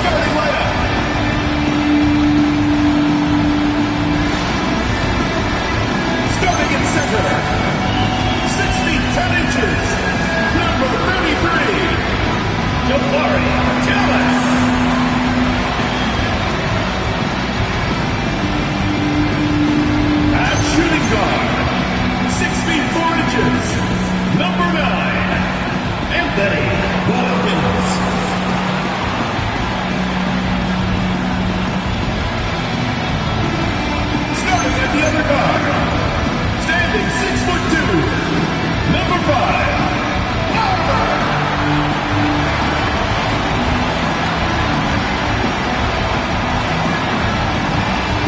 starting lineup. Starting in center, 6 feet 10 inches, number 33, Jabari Dallas. At shooting guard, 6 feet 4 inches, number 9, Anthony Wilkins. Starting at the other guard, standing 6'2", number 5, Oliver.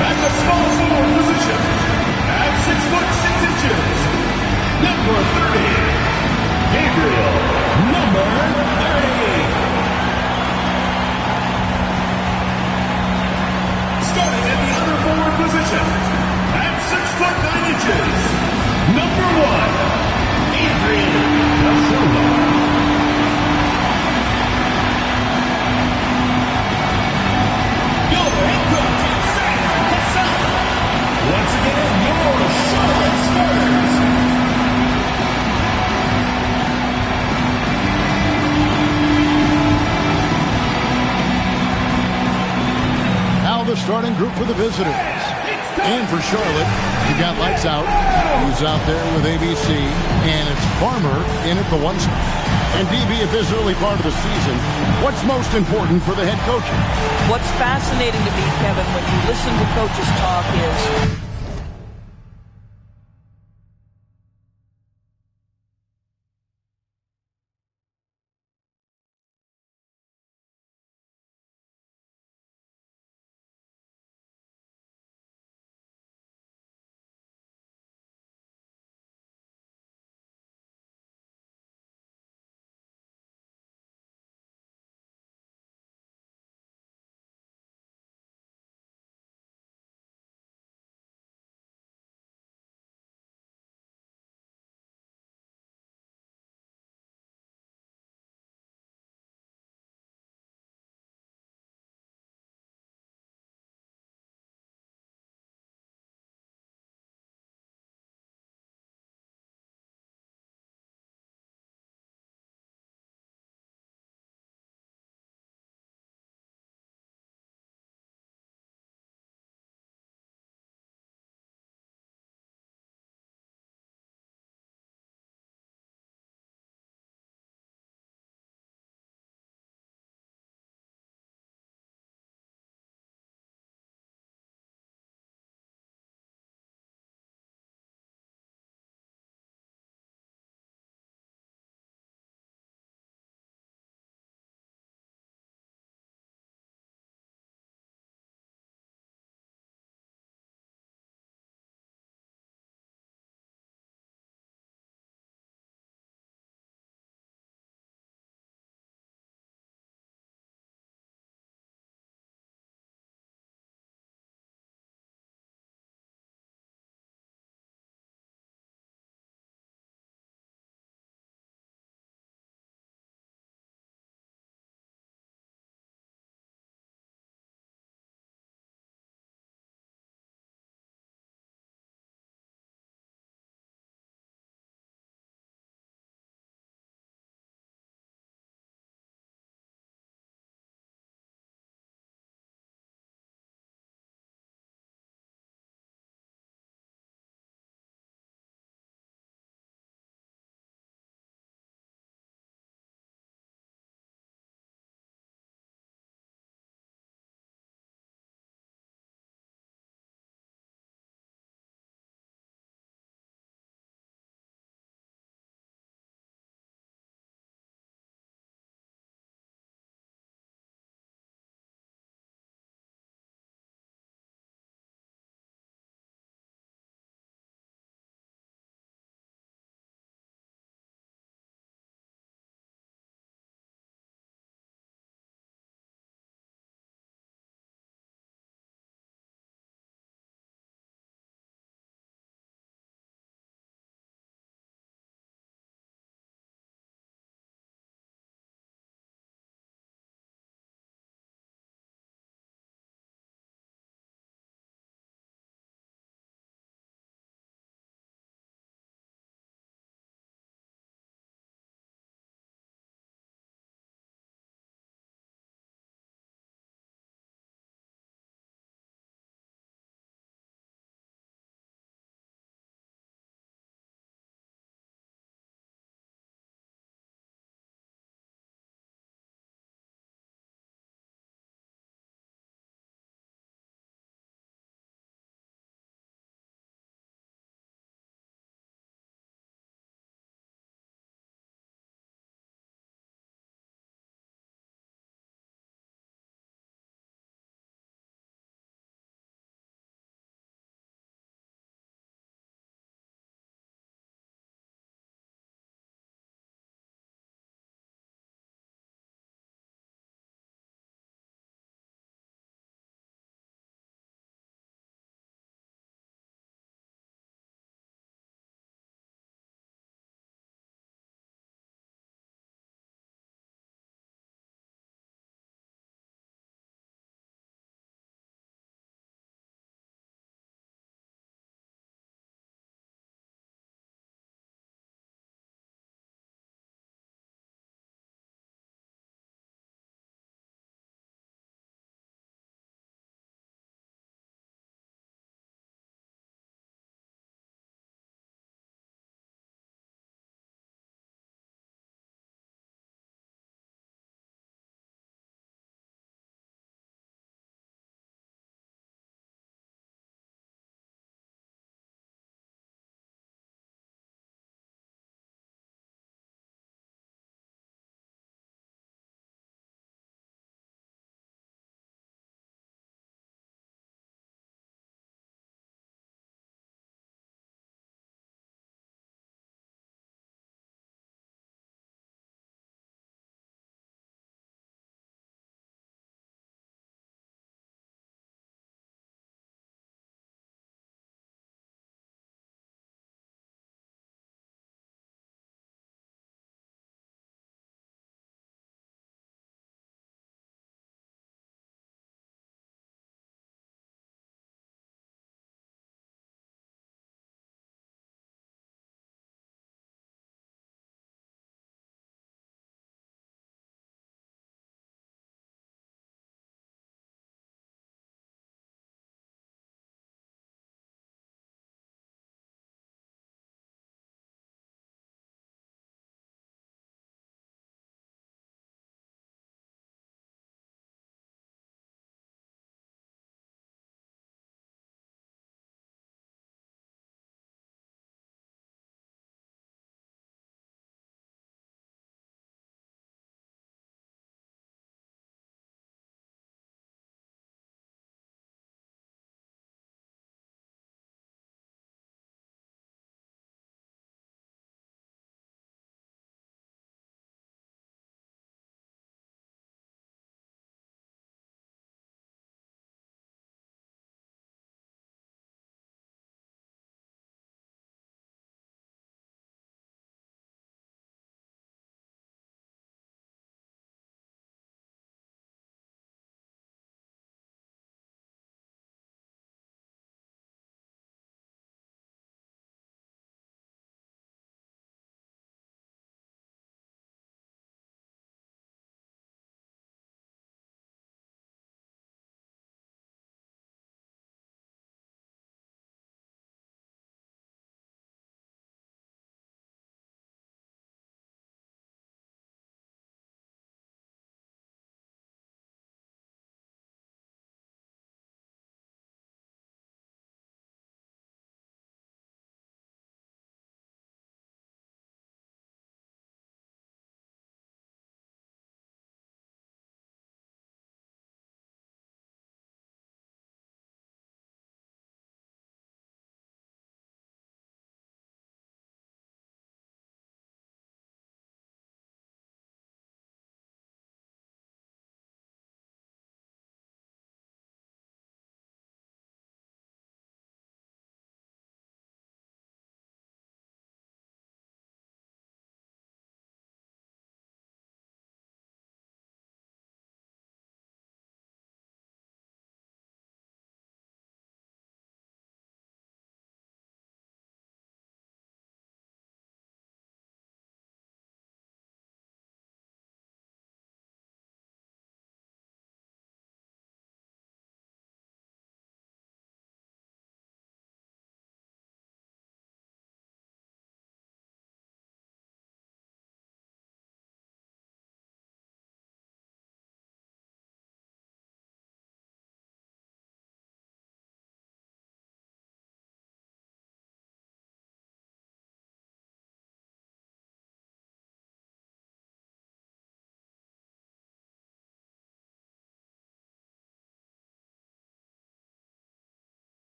At the small forward position, at 6'6" number 30, Gabriel, number 30. Starting at the other forward position, at 6'9", number 1, Adrian Da Silva. Your head coach is Sam Cassell. Once again, your Charlotte Spurs. Now the starting group for the visitors. And for Charlotte, you got Lights Out, who's out there with ABC, and it's Farmer in at the 1 spot. And DB, at this early part of the season, what's most important for the head coach? What's fascinating to me, Kevin, when you listen to coaches talk is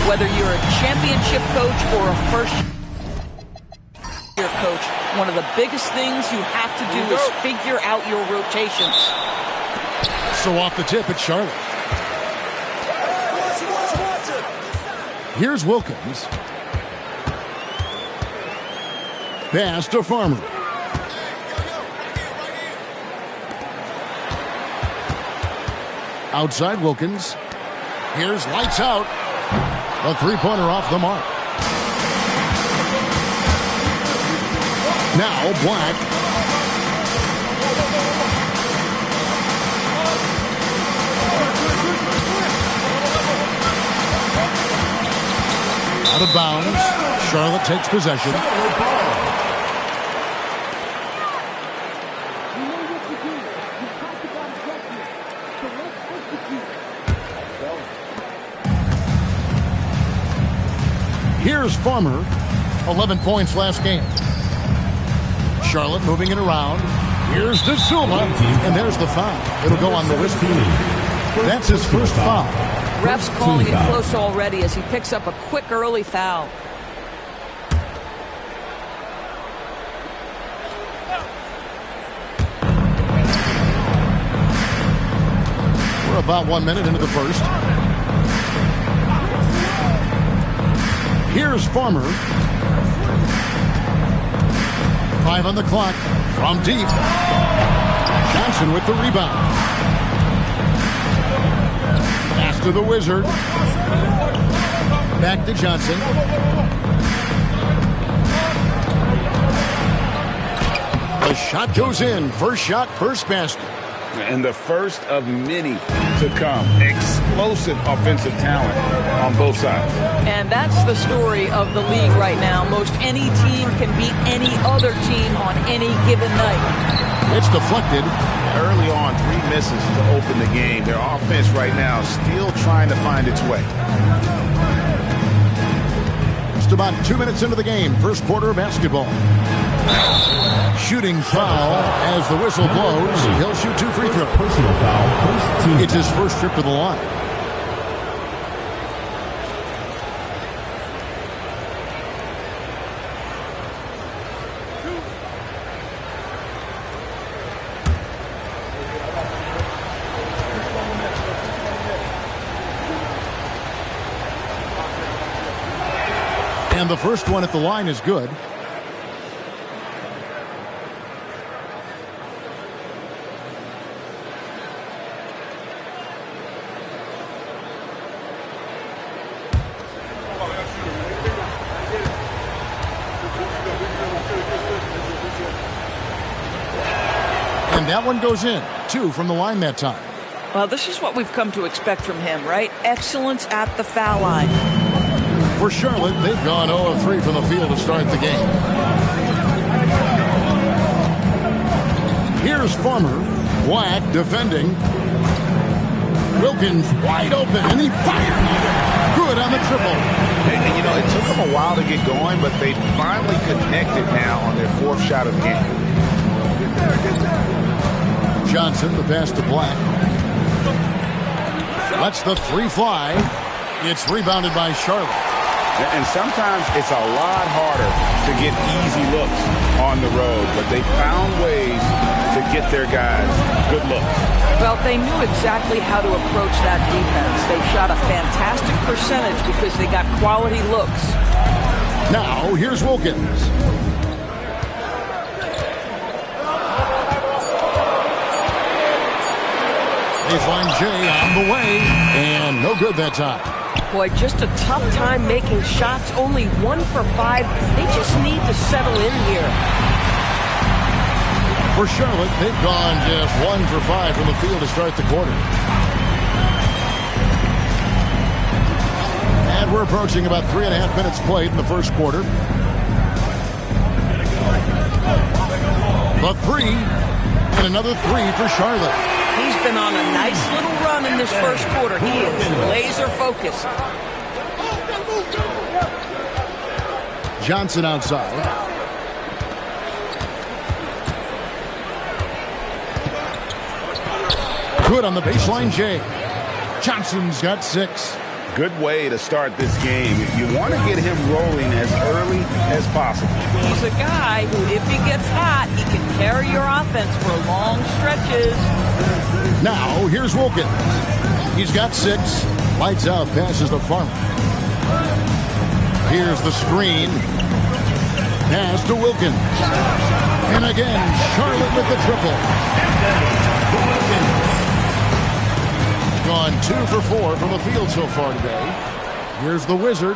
Whether you're a championship coach or a first-year coach, one of the biggest things you have to do is figure out your rotations. So off the tip, it's Charlotte. Here's Wilkins. Pass to Farmer. Outside Wilkins. Here's lights out. A three-pointer off the mark. Now Black. Out of bounds. Charlotte takes possession. Here's Farmer. 11 points last game. Charlotte moving it around. Here's De Silva. And there's the foul. It'll go on the wrist. That's his first foul. Ref's calling it close already as he picks up a quick early foul. We're about 1 minute into the first. Here's Farmer. 5 on the clock. From deep. Johnson with the rebound. Pass to the Wizard. Back to Johnson. The shot goes in. First shot, first basket. And the first of many to come. Explosive offensive talent on both sides. And that's the story of the league right now. Most any team can beat any other team on any given night. It's deflected. Early on, 3 misses to open the game. Their offense right now still trying to find its way. Just about 2 minutes into the game. First quarter of basketball. Shooting foul as the whistle blows. He'll shoot 2 free throws. Personal foul, first team. It's his first trip to the line. And the first one at the line is good. And that one goes in. 2 from the line that time. Well, this is what we've come to expect from him, right? Excellence at the foul line. For Charlotte, they've gone 0 of 3 from the field to start the game. Here's Farmer. Black defending. Wilkins wide open, and he fired. Good on the triple. And you know, it took them a while to get going, but they finally connected now on their 4th shot of the game. Johnson, the pass to Black. Lets the 3 fly. It's rebounded by Charlotte. And sometimes it's a lot harder to get easy looks on the road, but they found ways to get their guys good looks. Well, they knew exactly how to approach that defense. They shot a fantastic percentage because they got quality looks. Now, here's Wilkins. Baseline J on the way, and no good that time. Boy, just a tough time making shots. Only 1 for 5. They just need to settle in here. For Charlotte, they've gone just 1 for 5 from the field to start the quarter. And we're approaching about 3.5 minutes played in the first quarter. The three, and another three for Charlotte. He's been on a nice little run in this first quarter. He is laser focused. Johnson outside. Good on the baseline, Jay. Johnson's got 6. Good way to start this game. You want to get him rolling as early as possible. He's a guy who, if he gets hot, he can carry your offense for long stretches. Now, here's Wilkins. He's got 6. Lights out, passes to Farmer. Here's the screen. Pass to Wilkins. And again, Charlotte with the triple. Gone 2 for 4 from the field so far today. Here's the Wizard.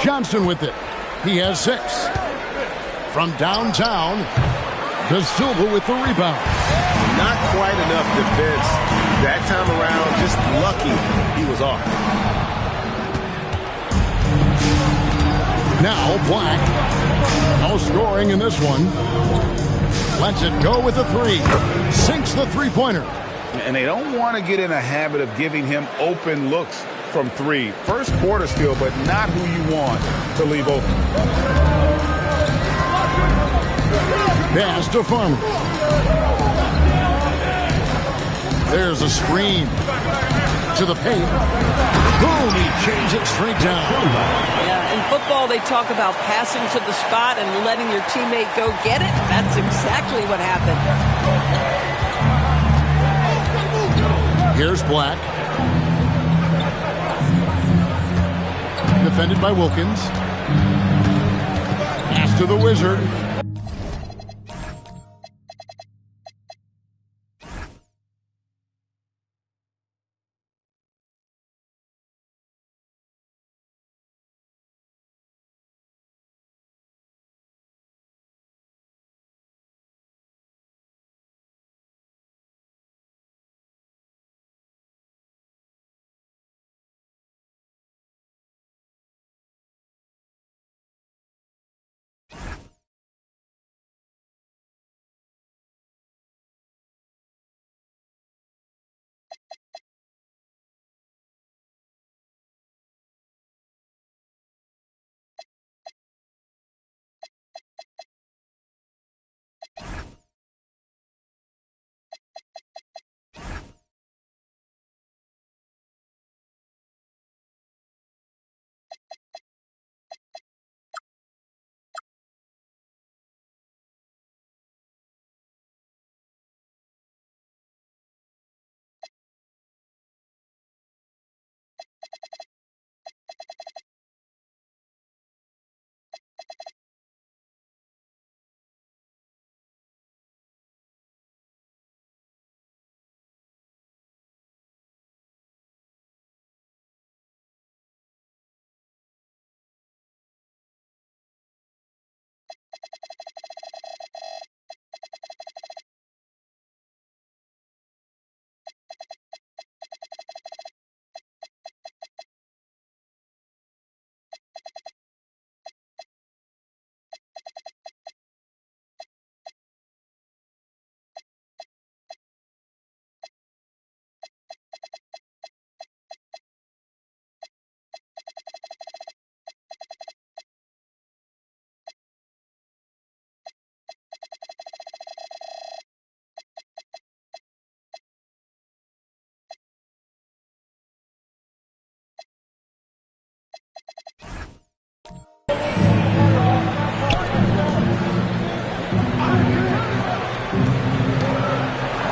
Johnson with it. He has 6. From downtown, De Silva with the rebound. Not quite enough defense that time around. Just lucky he was off. Now Black. No scoring in this one. Lets it go with the 3. Sinks the three-pointer. And they don't want to get in a habit of giving him open looks from 3. First quarter still, but not who you want to leave open. Pass to Farmer. There's a screen. To the paint. Boom, he chains it straight down. Yeah, in football, they talk about passing to the spot and letting your teammate go get it. That's exactly what happened. Here's Black. Defended by Wilkins. Pass to the Wizard.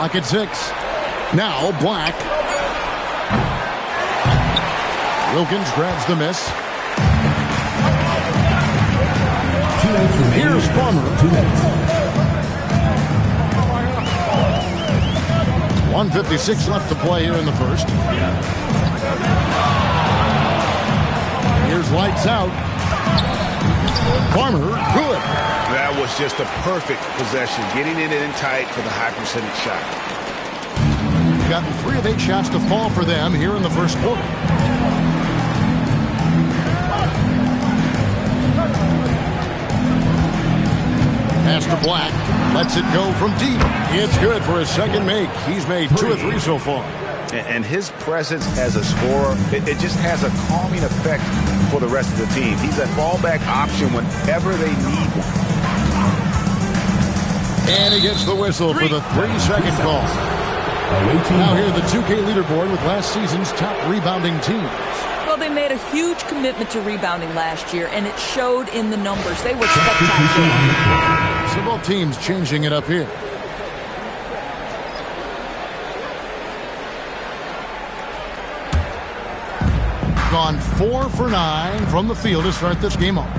Clock at 6. Now Black. Wilkins grabs the miss. Here's Farmer. 1:56 left to play here in the first. Here's lights out. Farmer, good. That was just a perfect possession, getting it in tight for the high percentage shot. Gotten 3 of 8 shots to fall for them here in the first quarter. Pass to Black. Lets it go from deep. It's good for his second make. He's made 2 of 3 so far. And his presence as a scorer, it just has a calming effect for the rest of the team. He's a fallback option whenever they need one. And he gets the whistle for the 3-second call. Now here the 2K leaderboard with last season's top rebounding teams. Well, they made a huge commitment to rebounding last year, and it showed in the numbers. They were spectacular. So both teams changing it up here. Gone 4 for 9 from the field to start this game off.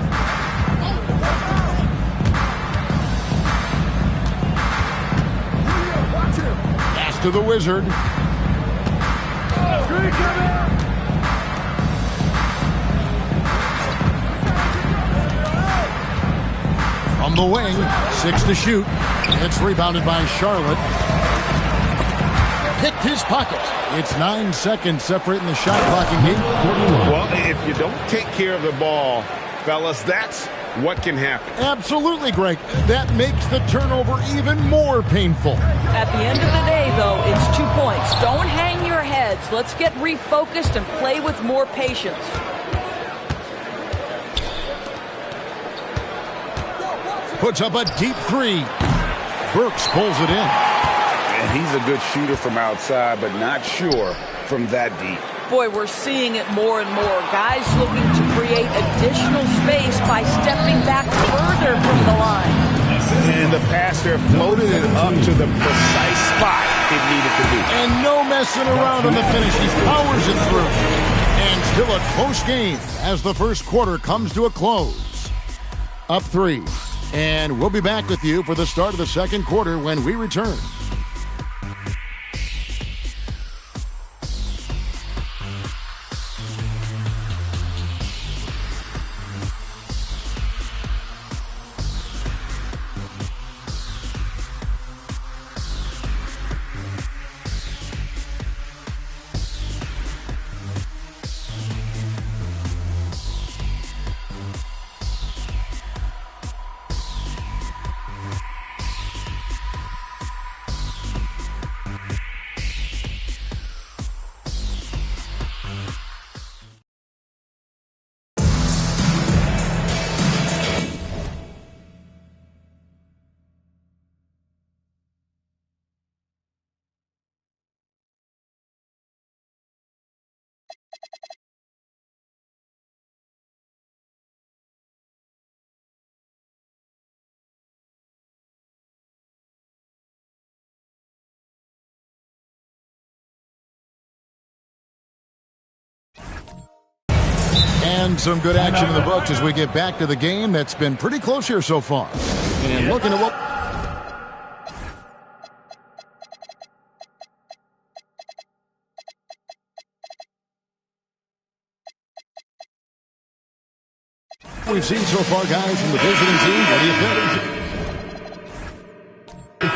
Pass to the Wizard. From the wing, 6 to shoot. It's rebounded by Charlotte. Picked his pocket. It's 9 seconds separating the shot clock and game. Well, if you don't take care of the ball, fellas, that's what can happen. Absolutely, Greg. That makes the turnover even more painful. At the end of the day, though, it's 2 points. Don't hang your heads. Let's get refocused and play with more patience. Puts up a deep 3. Burks pulls it in. And he's a good shooter from outside, but not sure from that deep. Boy, we're seeing it more and more. Guys looking to create additional space by stepping back further from the line. And the passer floated it up to the precise spot it needed to be. And no messing around on the finish. He powers it through. And still a close game as the first quarter comes to a close. Up 3. And we'll be back with you for the start of the second quarter when we return. And some good action in the books as we get back to the game that's been pretty close here so far. And looking at what we've seen so far, guys, from the visiting team. What do you think?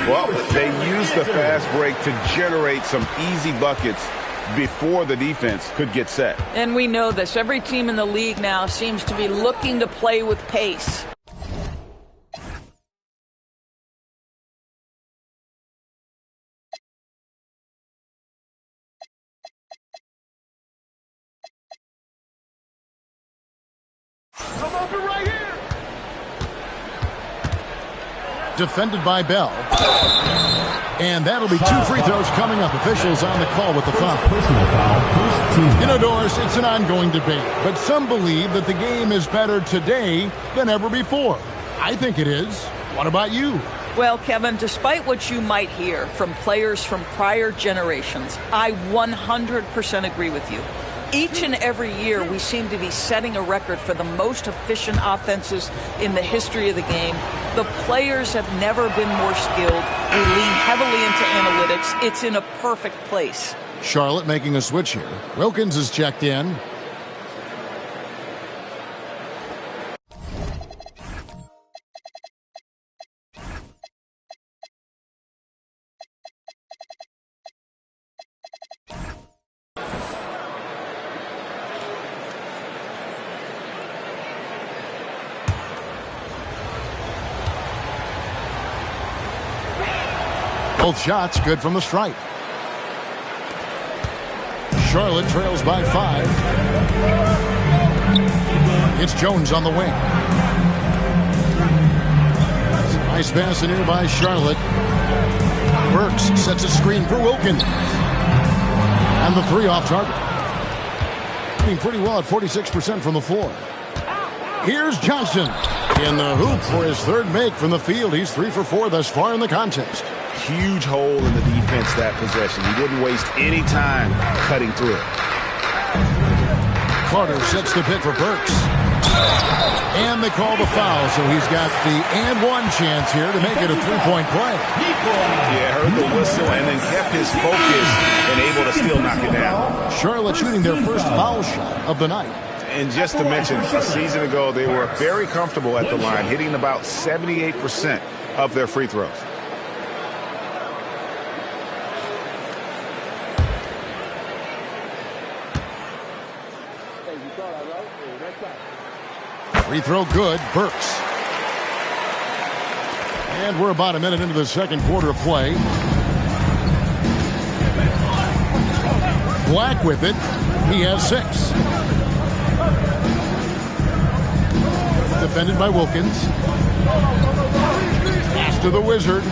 Well, they used the fast break to generate some easy buckets before the defense could get set. And we know this. Every team in the league now seems to be looking to play with pace. Come over right here. Defended by Bell. And that'll be 2 free throws coming up. Officials on the call with the foul. Personal foul. First team. You know, Doris, it's an ongoing debate, but some believe that the game is better today than ever before. I think it is. What about you? Well, Kevin, despite what you might hear from players from prior generations, I 100% agree with you. Each and every year, we seem to be setting a record for the most efficient offenses in the history of the game. The players have never been more skilled. We lean heavily into analytics. It's in a perfect place. Charlotte making a switch here. Wilkins is checked in. Both shots good from the stripe. Charlotte trails by 5. It's Jones on the wing. Nice pass in here by Charlotte. Burks sets a screen for Wilkins. And the 3 off target. Doing pretty well at 46% from the floor. Here's Johnson in the hoop for his 3rd make from the field. He's 3 for 4 thus far in the contest. Huge hole in the defense that possession. He didn't waste any time cutting through it. Carter sets the pick for Burks. And they call the foul, so he's got the and one chance here to make it a 3-point play. Yeah, heard the whistle and then kept his focus and able to still knock it down. Charlotte shooting their first foul shot of the night. And just to mention, a season ago, they were very comfortable at the line, hitting about 78% of their free throws. Free throw good, Burks. And we're about a minute into the second quarter of play. Black with it. He has 6. Defended by Wilkins. Pass to the Wizard.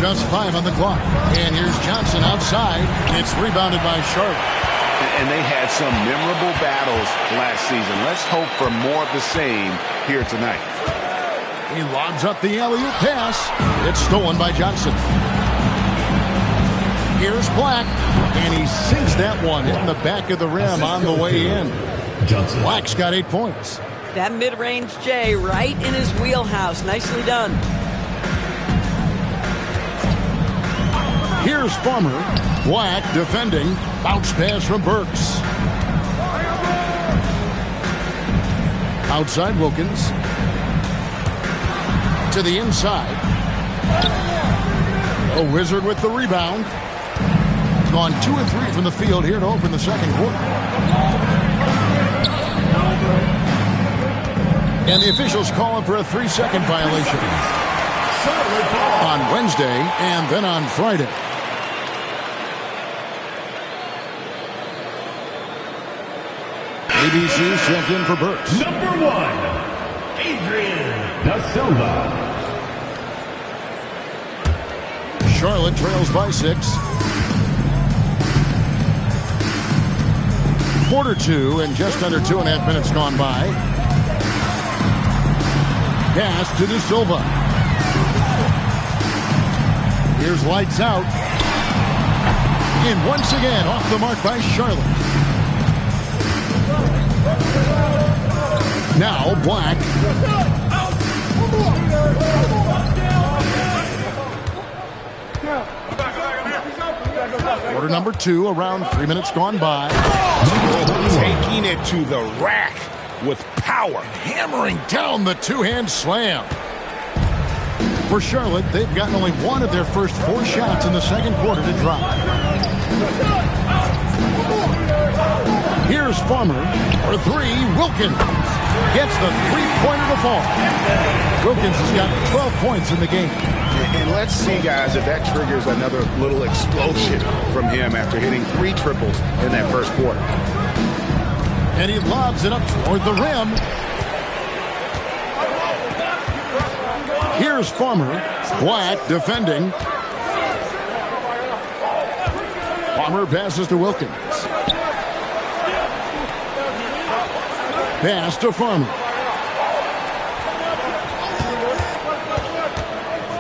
Just 5 on the clock. And here's Johnson outside. It's rebounded by Charlotte. And they had some memorable battles last season. Let's hope for more of the same here tonight. He lobs up the alley-oop pass. It's stolen by Johnson. Here's Black. And he sinks that one hitting the back of the rim on the way in. Black's got 8 points. That mid-range J right in his wheelhouse. Nicely done. Here's Farmer. Black defending. Bounce pass from Burks. Outside Wilkins. To the inside. A Wizard with the rebound. Gone 2 of 3 from the field here to open the second quarter. And the officials calling for a 3-second violation. On Wednesday and then on Friday. ABC's check in for Burks. Number 1, Adrian Da Silva. Charlotte trails by 6. Quarter 2 and just under 2.5 minutes gone by. Pass to Da Silva. Here's lights out. And once again off the mark by Charlotte. Now Black. Quarter number 2, around 3 minutes gone by. Taking it to the rack with power. Hammering down the 2-hand slam. For Charlotte, they've gotten only 1 of their first 4 shots in the second quarter to drop. Here's Farmer for 3. Wilkins gets the 3-pointer to fall. Wilkins has got 12 points in the game. And let's see, guys, if that triggers another little explosion from him after hitting 3 triples in that first quarter. And he lobs it up toward the rim. Here's Farmer. Black defending. Farmer passes to Wilkins. Pass to Farmer.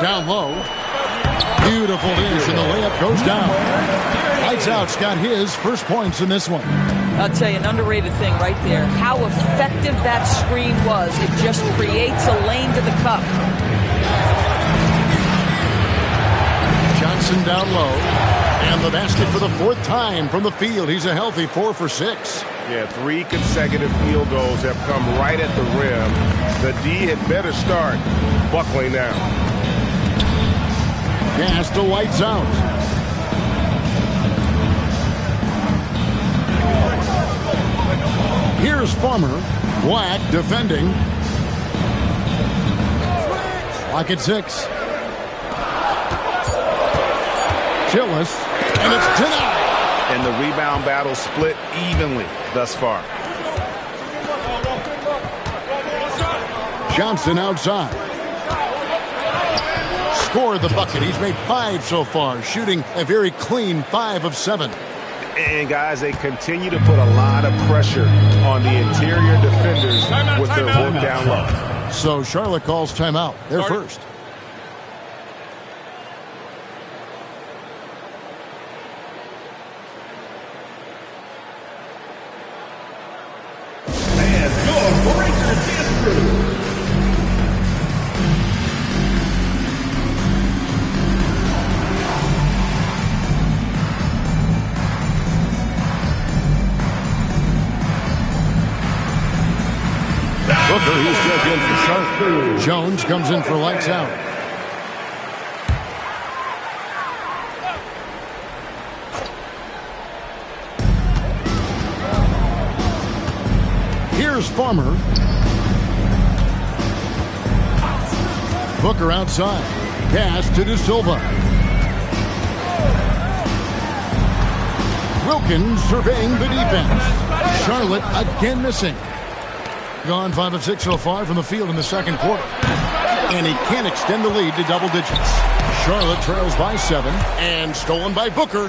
Down low. Beautiful dish, and the layup goes down. Lights Out's got his first points in this one. I'll tell you, an underrated thing right there. How effective that screen was. It just creates a lane to the cup. Johnson down low. And the basket for the fourth time from the field. He's a healthy 4 for 6. Yeah, 3 consecutive field goals have come right at the rim. The D had better start buckling down. Pass to Lights Out. Here's Farmer. Black defending. Lock at 6. Chillis, and it's denied. And the rebound battle split evenly thus far. Johnson outside. Scored the bucket. He's made 5 so far, shooting a very clean 5 of 7. And, guys, they continue to put a lot of pressure on the interior defenders with their work down low. So Charlotte calls timeout. They're first. And your Breaker dance crew. Booker, he's checked in for Charlotte. Jones comes in for Lights Out. Here's Farmer. Booker outside. Pass to De Silva. Wilkins surveying the defense. Charlotte again missing. Gone 5 of 6 so far from the field in the second quarter. And he can't extend the lead to double digits. Charlotte trails by 7 and stolen by Booker.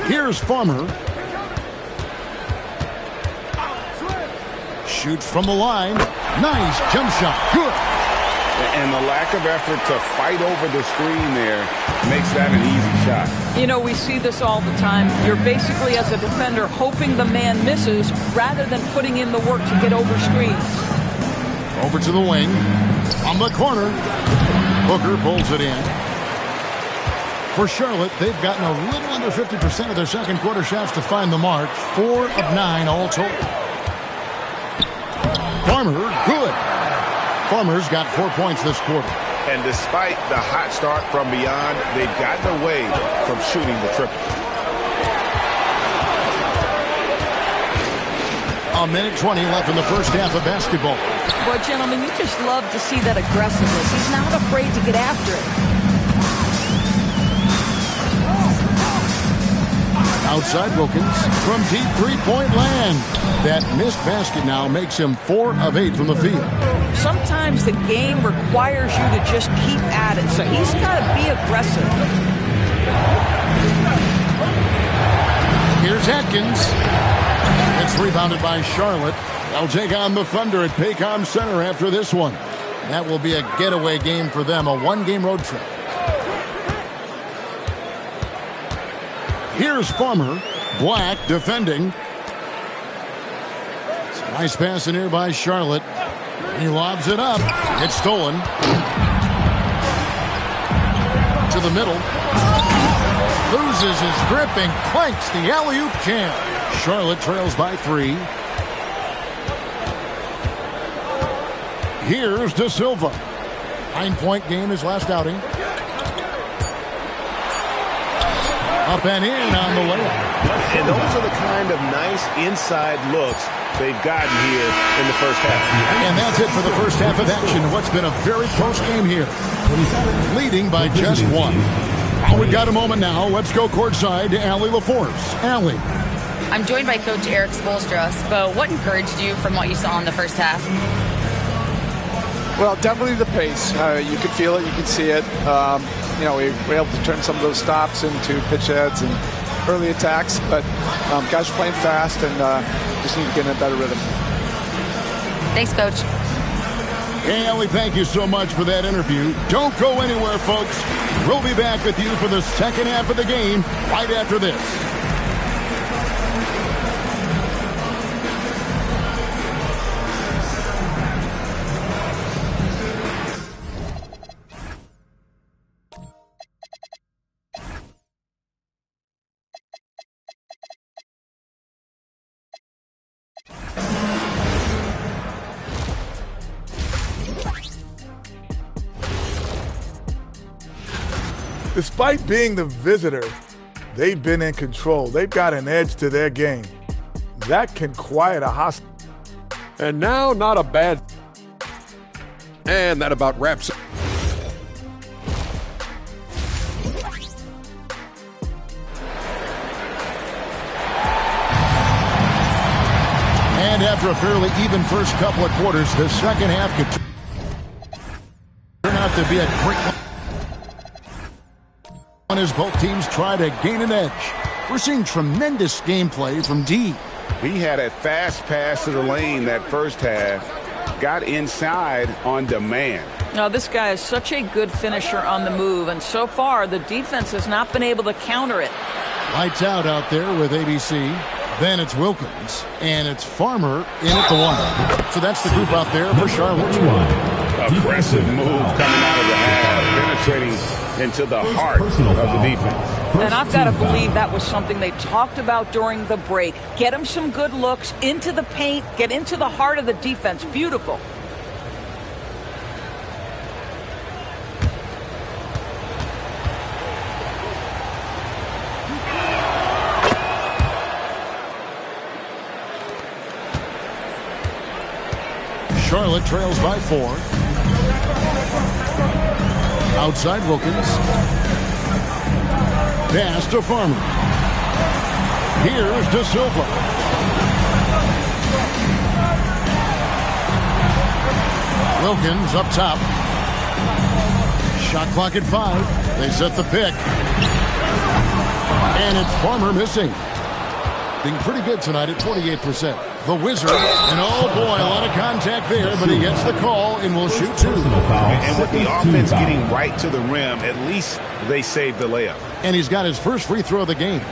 Here's Farmer. Shoots from the line. Nice jump shot. Good. And the lack of effort to fight over the screen there makes that an easy shot. You know, we see this all the time. You're basically, as a defender, hoping the man misses rather than putting in the work to get over screens. Over to the wing. On the corner. Booker pulls it in. For Charlotte, they've gotten a little under 50% of their second quarter shots to find the mark. 4 of 9 all told. Farmer, good. Farmer's got 4 points this quarter. And despite the hot start from beyond, they've gotten away from shooting the triple. A minute 20 left in the first half of basketball. Boy, gentlemen, you just love to see that aggressiveness. He's not afraid to get after it. Outside Wilkins from deep three-point land. That missed basket now makes him 4 of 8 from the field. Sometimes the game requires you to just keep at it, so he's got to be aggressive. Here's Atkins. It's rebounded by Charlotte. They'll take on the Thunder at Paycom Center after this one. That will be a getaway game for them, a one-game road trip. Here's Farmer. Black defending. It's a nice pass in here by Charlotte. He lobs it up. It's stolen. To the middle. Loses his grip and clanks the alley-oop jam. Charlotte trails by 3. Here's De Silva. 9-point game his last outing. Up and in on the layup. And those are the kind of nice inside looks they've gotten here in the first half. And that's it for the first half of action. What's been a very close game here. Leading by just 1. Well, we've got a moment now. Let's go courtside to Allie LaForce. Allie. I'm joined by Coach Eric Spoelstra, but what encouraged you from what you saw in the first half? Well, definitely the pace. You could feel it, you could see it. We were able to turn some of those stops into pitch heads and early attacks, but guys are playing fast and just need to get in a better rhythm. Thanks, Coach. Hey, Ellie, thank you so much for that interview. Don't go anywhere, folks. We'll be back with you for the second half of the game right after this. Despite being the visitor, they've been in control. They've got an edge to their game. That can quiet a hostile. And now, not a bad. And that about wraps it. And after a fairly even first couple of quarters, the second half could turn out to be a great one as both teams try to gain an edge. We're seeing tremendous gameplay from D. He had a fast pass to the lane that first half. Got inside on demand. Now, this guy is such a good finisher on the move, and so far the defense has not been able to counter it. Lights out there with ABC. Then it's Wilkins, and it's Farmer in at the one. So that's the group out there for Charlotte. Aggressive move coming out of the half, penetrating into the heart of the defense. And I've got to believe that was something they talked about during the break. Get him some good looks into the paint, get into the heart of the defense. Beautiful. Charlotte trails by 4. Outside Wilkins. Pass to Farmer. Here's De Silva. Wilkins up top. Shot clock at 5. They set the pick. And it's Farmer missing. Being pretty good tonight at 28%. The Wizard, and oh boy, a lot of contact there, but he gets the call and will shoot 2. And with the offense getting right to the rim, at least they saved the layup. And he's got his first free throw of the game.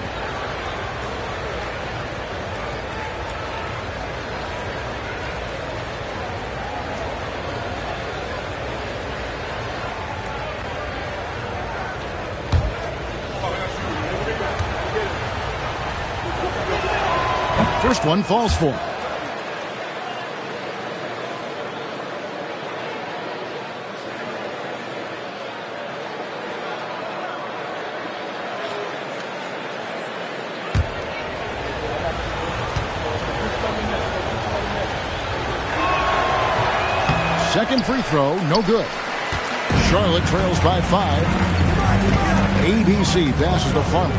First one falls for him. Second free throw, no good. Charlotte trails by 5. ABC passes to Farmer.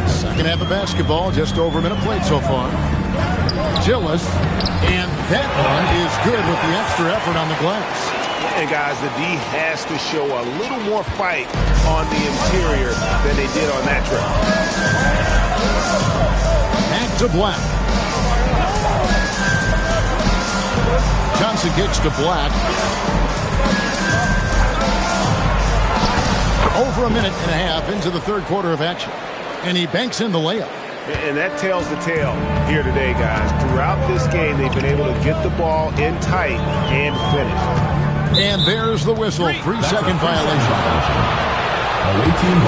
Second half of basketball, just over a minute played so far. Gillis, and that one is good with the extra effort on the glass. And guys, the D has to show a little more fight on the interior than they did on that trip. Back to Black. Johnson kicks to Black. Over a minute and a half into the third quarter of action. And he banks in the layup. And that tells the tale here today, guys. Throughout this game, they've been able to get the ball in tight and finish. And there's the whistle. 3-second violation.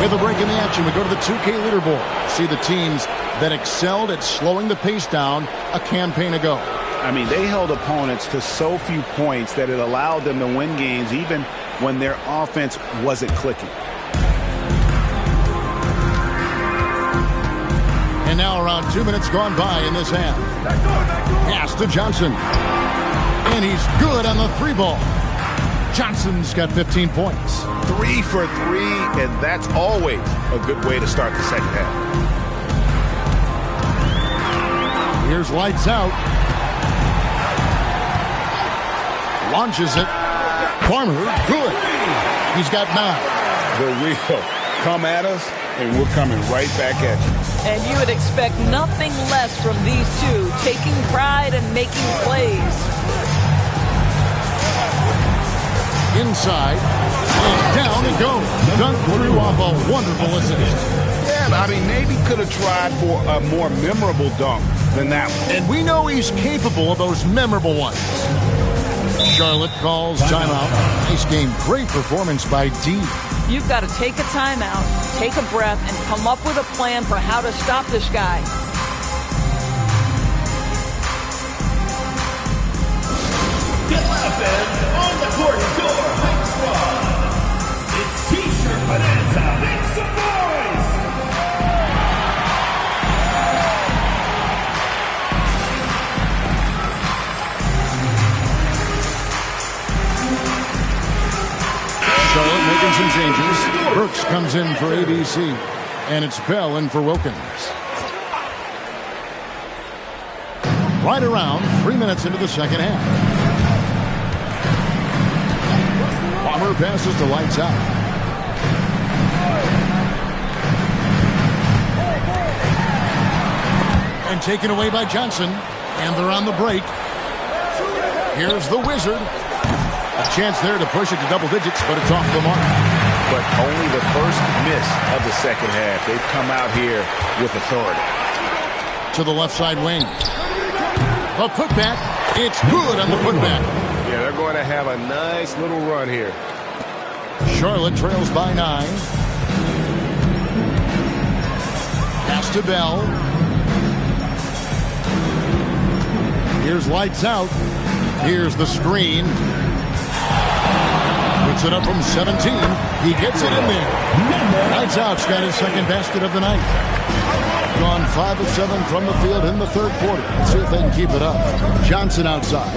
With a break in the action, we go to the 2K leaderboard. See the teams that excelled at slowing the pace down a campaign ago. I mean, they held opponents to so few points that it allowed them to win games even when their offense wasn't clicking. And now around 2 minutes gone by in this half. Pass to Johnson. And he's good on the 3 ball. Johnson's got 15 points. 3 for 3, and that's always a good way to start the second half. Here's lights out. Launches it. Farmer, good. He's got 9. the real. Come at us, and we're coming right back at you. And you would expect nothing less from these two, taking pride and making plays. Inside, and down it goes. Dunk through off a wonderful assist. Yeah, I mean, maybe could have tried for a more memorable dunk than that one. And we know he's capable of those memorable ones. Charlotte calls timeout. Nice game. Great performance by D. You've got to take a timeout, take a breath, and come up with a plan for how to stop this guy. Get left end on the court door, Hype Squad. It's T-shirt bonanza. Make some noise. Charlotte making some changes. Burks comes in for ABC, and it's Bell in for Wilkins. Right around 3 minutes into the second half. Palmer passes to Lights Out. And taken away by Johnson, and they're on the break. Here's the Wizard. A chance there to push it to double digits, but it's off the mark. But only the first miss of the second half. They've come out here with authority. To the left side wing. A putback. It's good on the putback. Yeah, they're going to have a nice little run here. Charlotte trails by 9. Pass to Bell. Here's Lights Out. Here's the screen. Puts it up from 17. He gets it in there. Lights Out's got his second basket of the night. Gone 5 of 7 from the field in the third quarter. Let's see if they can keep it up. Johnson outside.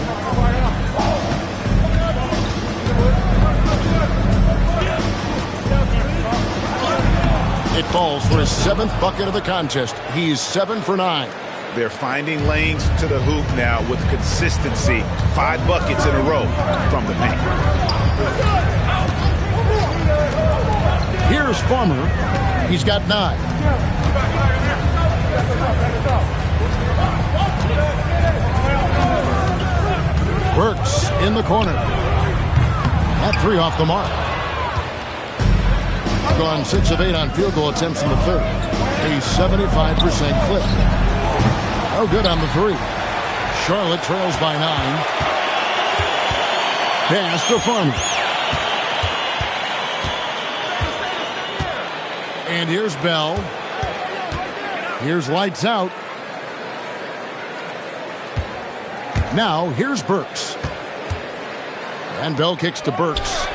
It falls for his 7th bucket of the contest. He's 7 for 9. They're finding lanes to the hoop now with consistency. 5 buckets in a row from the paint. Here's Farmer. He's got 9. Burks in the corner. That 3 off the mark. Gone 6 of 8 on field goal attempts in the third. A 75% clip. No good on the 3. Charlotte trails by 9. Pass to Farmer. And here's Bell. Here's Lights Out. Now here's Burks. And Bell kicks to Burks.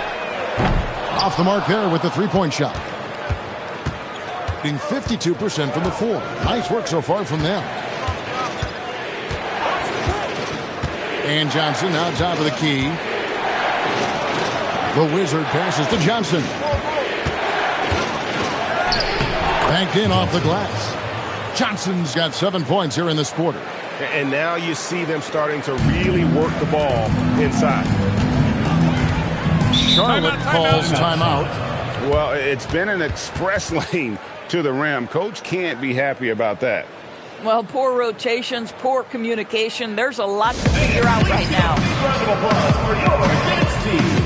Off the mark there with the 3-point shot. Being 52% from the 4. Nice work so far from them. And Johnson now top of the key. The Wizard passes to Johnson. Banked in off the glass. Johnson's got 7 points here in this quarter. And now you see them starting to really work the ball inside. Charlotte calls timeout. Well, it's been an express lane to the rim. Coach can't be happy about that. Well, poor rotations, poor communication. There's a lot to figure out right now. Round of applause for your dance team.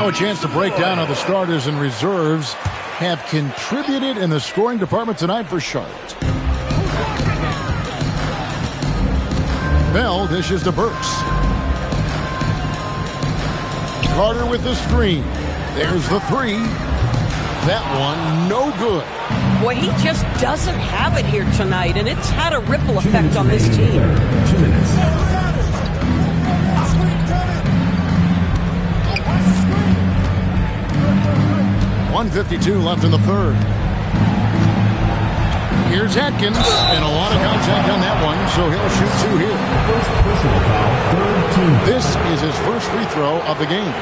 A chance to break down on the starters and reserves. have contributed in the scoring department tonight for Charlotte. Bell dishes to Burks. Carter with the screen. There's the three. That one, no good. Boy, he just doesn't have it here tonight, and it's had a ripple effect on this team. 2 minutes. 1:52 left in the third. Here's Atkins, and a lot of contact on that one, so he'll shoot two here. First personal foul, third team. This is his first free throw of the game.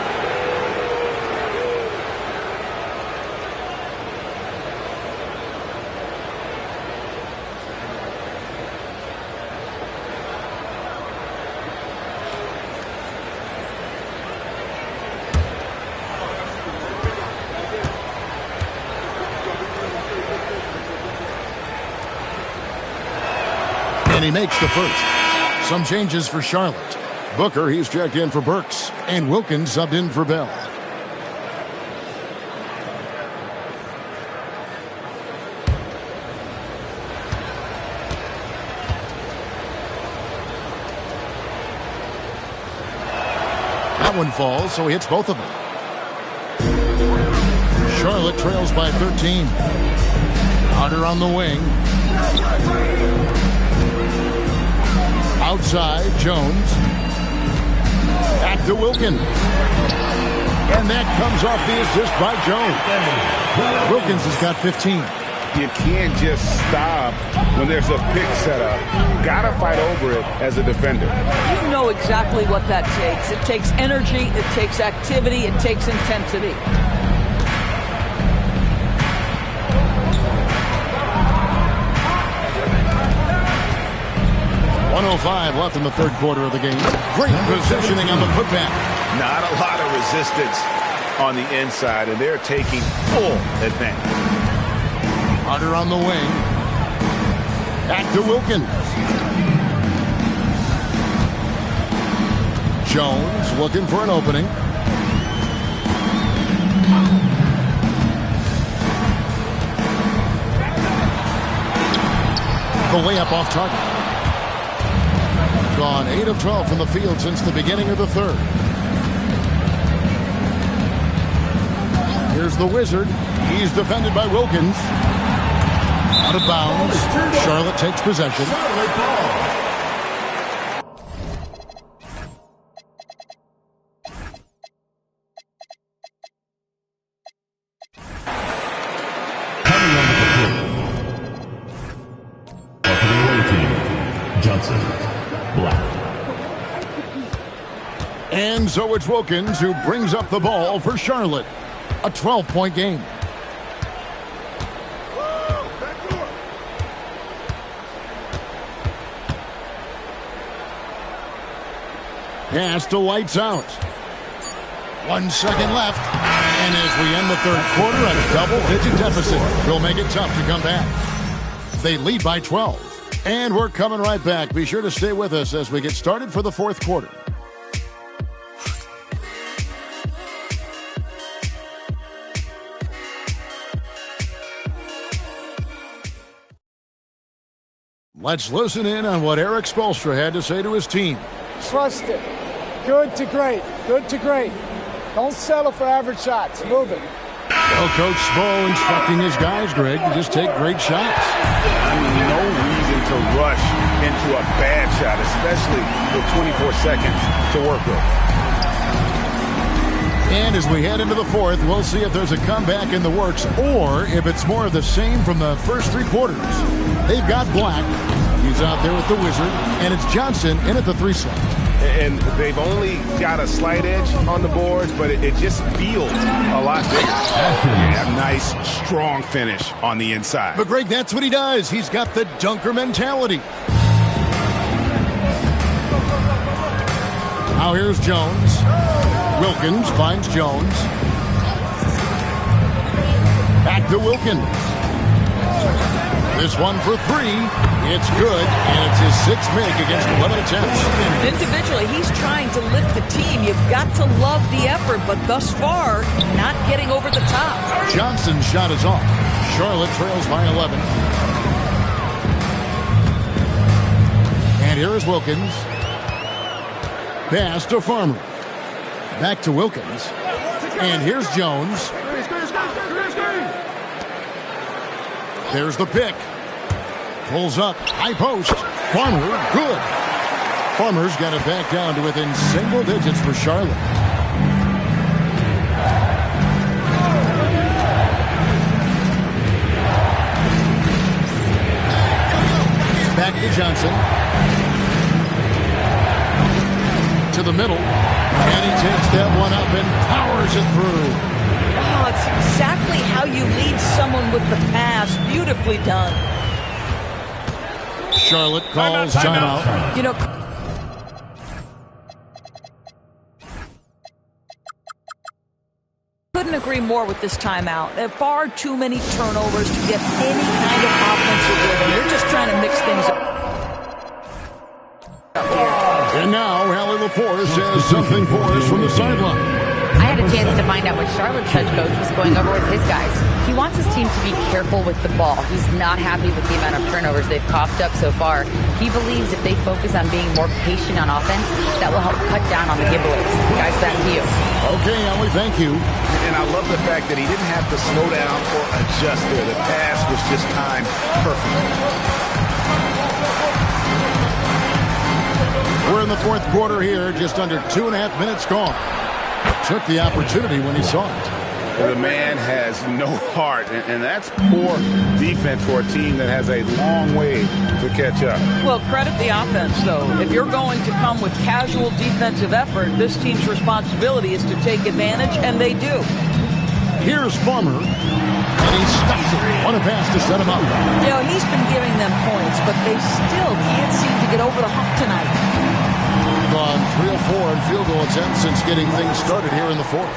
And he makes the first. Some changes for Charlotte. Booker, he's checked in for Burks. And Wilkins subbed in for Bell. That one falls, so he hits both of them. Charlotte trails by 13. Carter on the wing. Outside, Jones. Back to Wilkins. And that comes off the assist by Jones. Wilkins has got 15. You can't just stop when there's a pick set up. Gotta fight over it as a defender. You know exactly what that takes. It takes energy, it takes activity, it takes intensity. 1:05 left in the third quarter of the game. Great positioning on the putback. Not a lot of resistance on the inside, and they're taking full advantage. Carter on the wing. Back to Wilkins. Jones looking for an opening. The layup off target. Gone 8 of 12 from the field since the beginning of the third. Here's the Wizard. He's defended by Wilkins. Out of bounds. Charlotte takes possession. And so it's Wilkins who brings up the ball for Charlotte. A 12-point game. Pass to lights out. 1 second left. And as we end the third quarter, a double-digit deficit will make it tough to come back. They lead by 12. And we're coming right back. Be sure to stay with us as we get started for the fourth quarter. Let's listen in on what Eric Spoelstra had to say to his team. Trust it. Good to great. Good to great. Don't settle for average shots. Move it. Well, Coach Spo instructing his guys, Greg, to just take great shots. I mean, no reason to rush into a bad shot, especially with 24 seconds to work with. And as we head into the fourth, we'll see if there's a comeback in the works or if it's more of the same from the first three quarters. They've got Black. He's out there with the Wizard. And it's Johnson in at the 3 slot. And they've only got a slight edge on the boards, but it just feels a lot bigger. Yeah, nice, strong finish on the inside. But, Greg, that's what he does. He's got the dunker mentality. Now here's Jones. Wilkins finds Jones. Back to Wilkins. This one for three. It's good, and it's his sixth make against 11 attempts. Individually, he's trying to lift the team. You've got to love the effort, but thus far, not getting over the top. Johnson's shot is off. Charlotte trails by 11. And here is Wilkins. Pass to Farmer. Back to Wilkins. And here's Jones. There's the pick. Pulls up. High post. Farmer. Good. Farmer's got it back down to within single digits for Charlotte. Back to Johnson. To the middle. And he takes that one up and powers it through. Oh, it's exactly how you lead someone with the pass. Beautifully done. Charlotte calls timeout. You know, couldn't agree more with this timeout. There are far too many turnovers to get any kind of offensive rhythm. You're just trying to mix things up. And now, Allie LaForce has something for us from the sideline. I had a chance to find out what Charlotte's head coach was going over with his guys. He wants his team to be careful with the ball. He's not happy with the amount of turnovers they've coughed up so far. He believes if they focus on being more patient on offense, that will help cut down on the giveaways. Guys, back to you. Okay, Allie, thank you. And I love the fact that he didn't have to slow down or adjust there. The pass was just timed perfectly. We're in the fourth quarter here, just under 2.5 minutes gone. Took the opportunity when he saw it. The man has no heart, and that's poor defense for a team that has a long way to catch up. Well, credit the offense, though. If you're going to come with casual defensive effort, this team's responsibility is to take advantage, and they do. Here's Farmer, and he stops it. What a pass to set him up. You know, he's been giving them points, but they still can't seem to get over the hump tonight. Gone 3 of 4 in field goal attempts since getting things started here in the fourth.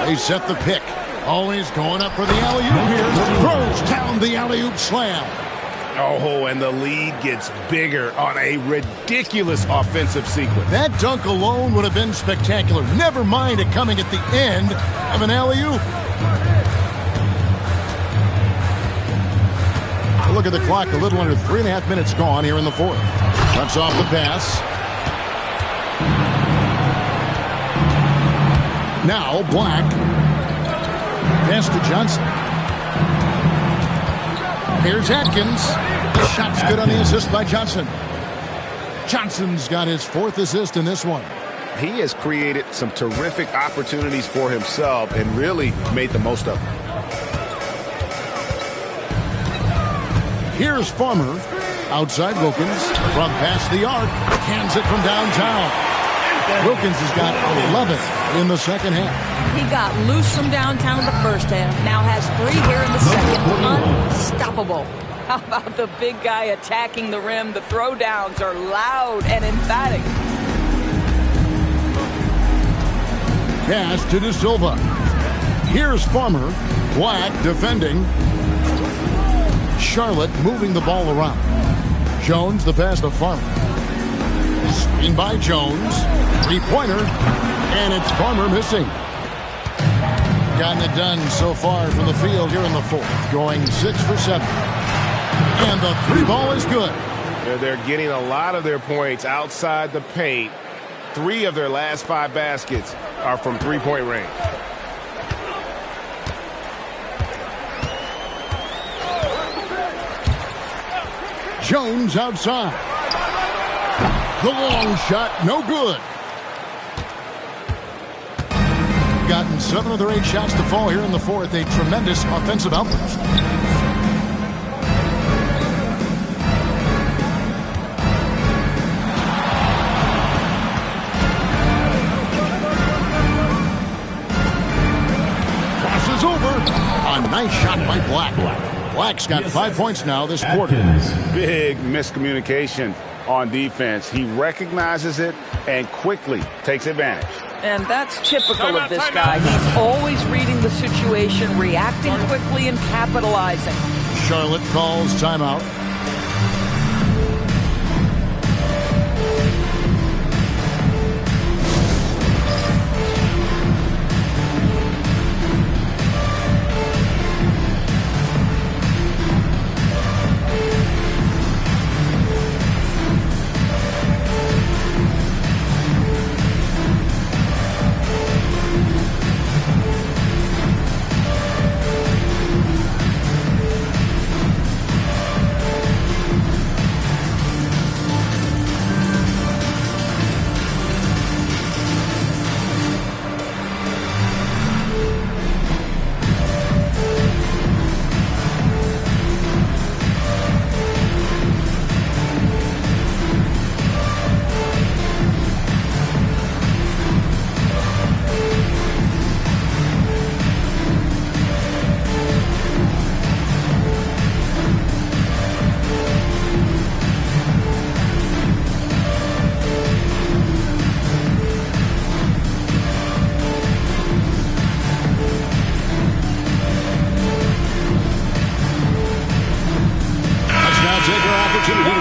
They set the pick. Always going up for the alley-oop here. Throws down the alley-oop slam. Oh, and the lead gets bigger on a ridiculous offensive sequence. That dunk alone would have been spectacular. Never mind it coming at the end of an alley-oop. Look at the clock. A little under 3.5 minutes gone here in the fourth. Cuts off the pass. Now Black. Pass to Johnson. Here's Atkins. The shot's good on the assist by Johnson. Johnson's got his fourth assist in this one. He has created some terrific opportunities for himself and really made the most of them. Here's Farmer. Outside Wilkins. From past the arc. Cans it from downtown. Wilkins has got 11 in the second half. He got loose from downtown in the first half. Now has 3 here in the second. Unstoppable. How about the big guy attacking the rim? The throwdowns are loud and emphatic. Pass to De Silva. Here's Farmer. Black defending. Charlotte moving the ball around. Jones, the pass to Farmer. Screen by Jones. Three-pointer. And it's Farmer missing. Gotten it done so far from the field here in the fourth. Going 6 for 7. And the 3 ball is good. They're getting a lot of their points outside the paint. 3 of their last 5 baskets are from three-point range. Jones outside. The long shot, no good. Gotten 7 of their 8 shots to fall here in the fourth. A tremendous offensive outburst. Crosses over. A nice shot by Black. Black's got 5 points now this quarter. Big miscommunication on defense. He recognizes it and quickly takes advantage. And that's typical of this guy. He's always reading the situation, reacting quickly and capitalizing. Charlotte calls timeout.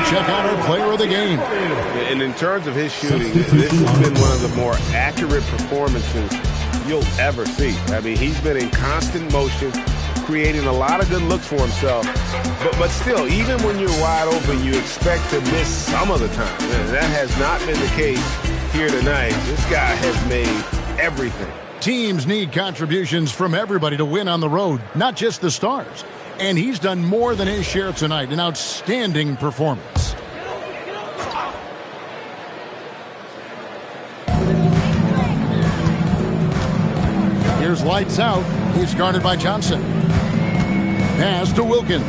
Check out our player of the game. And in terms of his shooting, this has been one of the more accurate performances you'll ever see. I mean, he's been in constant motion, creating a lot of good looks for himself. But still, even when you're wide open, you expect to miss some of the time. And that has not been the case here tonight. This guy has made everything. Teams need contributions from everybody to win on the road, not just the stars. And he's done more than his share tonight. An outstanding performance. Here's lights out. He's guarded by Johnson. Pass to Wilkins.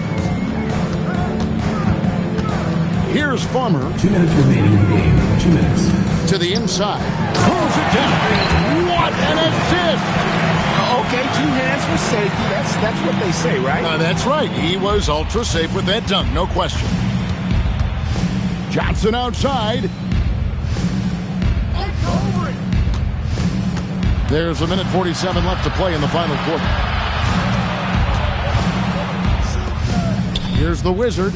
Here's Farmer. 2 minutes remaining in the game. 2 minutes. To the inside. Pulls it down. What an assist! Okay, 2 hands for safety. That's what they say, right? That's right. He was ultra safe with that dunk, no question. Johnson outside. There's 1:47 left to play in the final quarter. Here's the Wizard.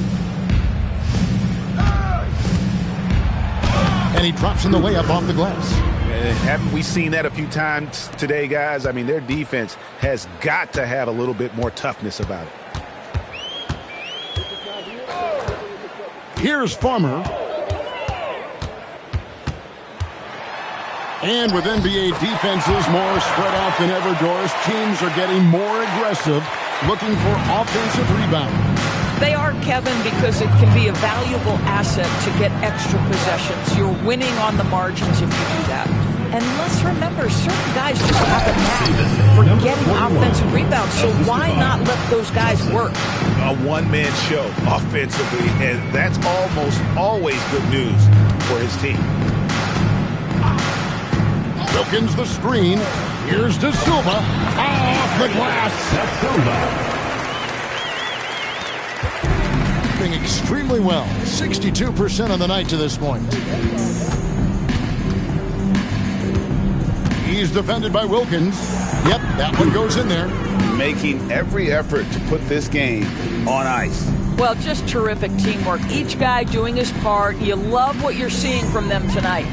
And he drops in the layup off the glass. Haven't we seen that a few times today, guys? I mean, their defense has got to have a little bit more toughness about it. Here's Farmer. And with NBA defenses more spread out than ever, Doris, teams are getting more aggressive, looking for offensive rebounds. They are, Kevin, because it can be a valuable asset to get extra possessions. You're winning on the margins if you do that. And let's remember, certain guys just have a knack for getting offensive rebounds, so why not let those guys work? A one-man show offensively, and that's almost always good news for his team. Wilkins the screen. Here's De Silva. Off the glass. De Silva. Extremely well. 62% on the night to this point. He's defended by Wilkins. Yep, that one goes in there. Making every effort to put this game on ice. Well, just terrific teamwork. Each guy doing his part. You love what you're seeing from them tonight.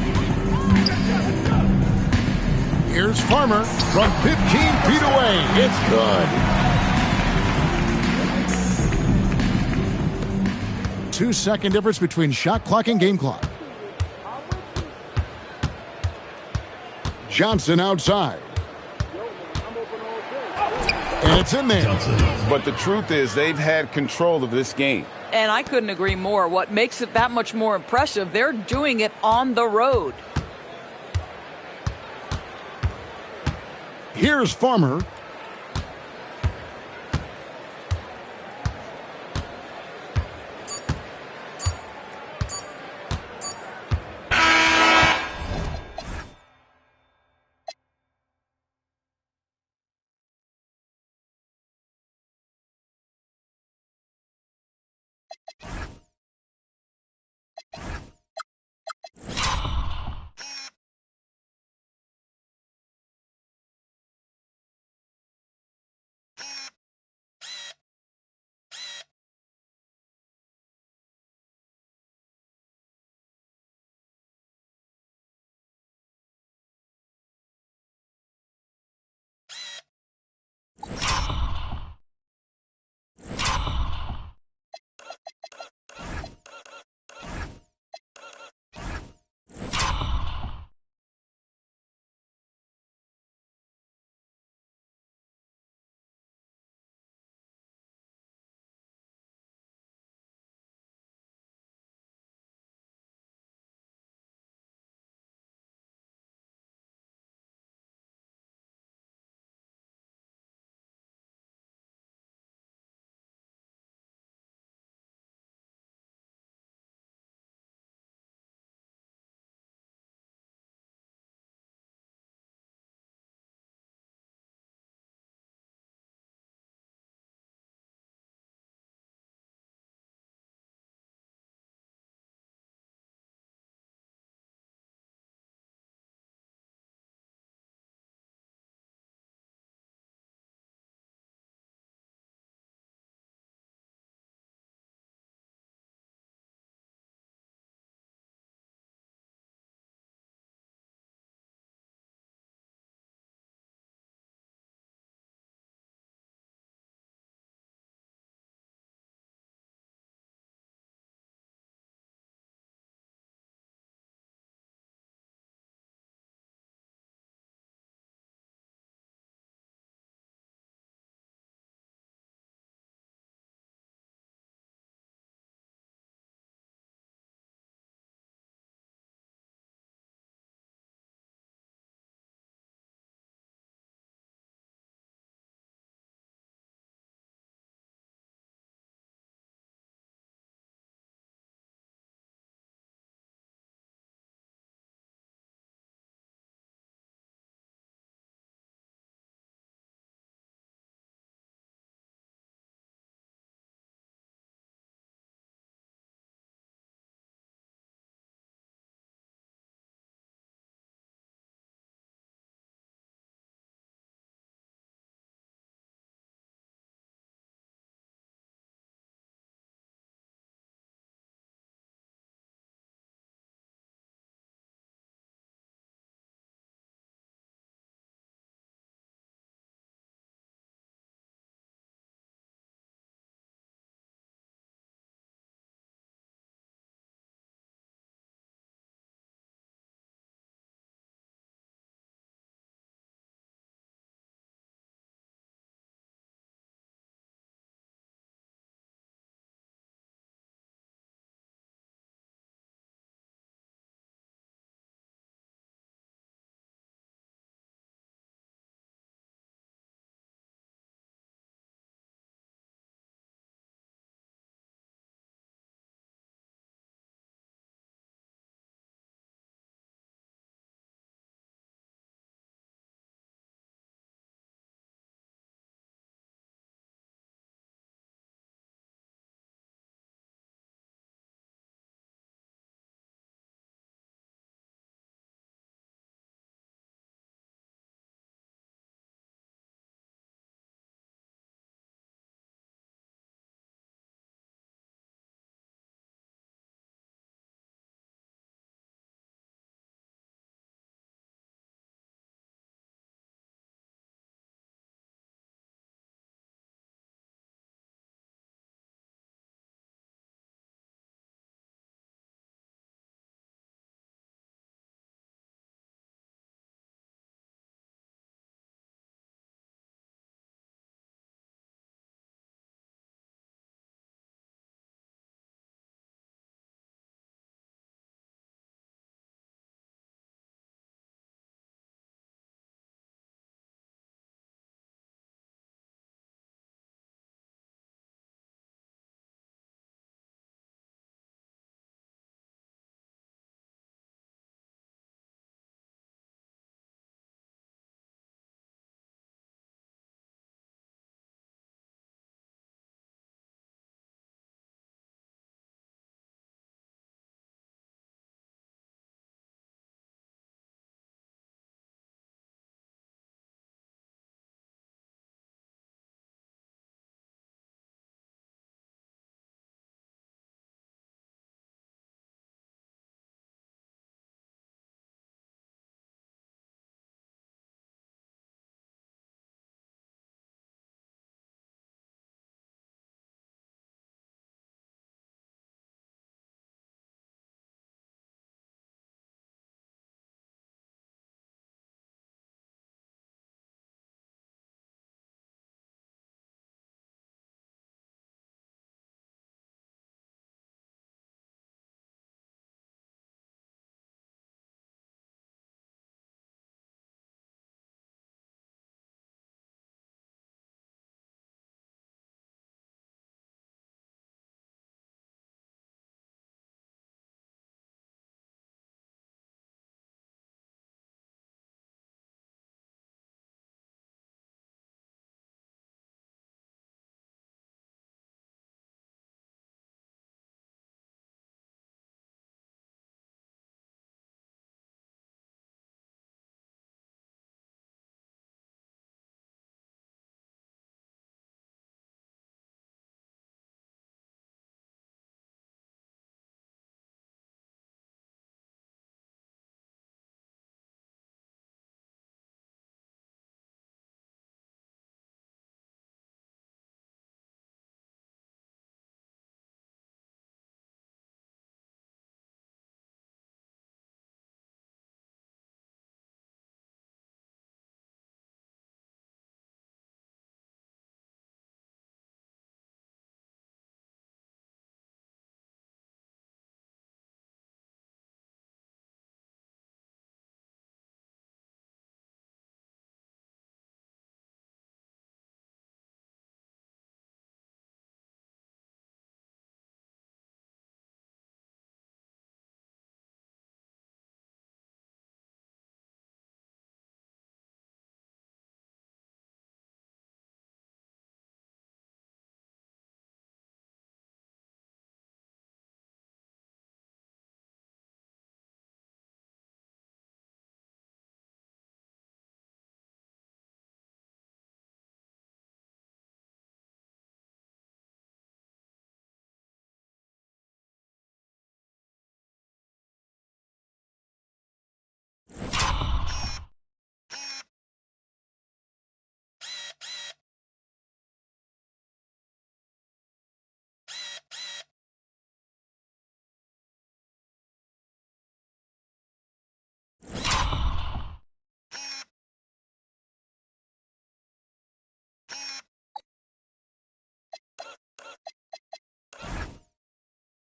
Here's Farmer from 15 feet away. It's good. 2-second difference between shot clock and game clock. Johnson outside. And it's in there. But the truth is they've had control of this game. And I couldn't agree more. What makes it that much more impressive, they're doing it on the road. Here's Farmer.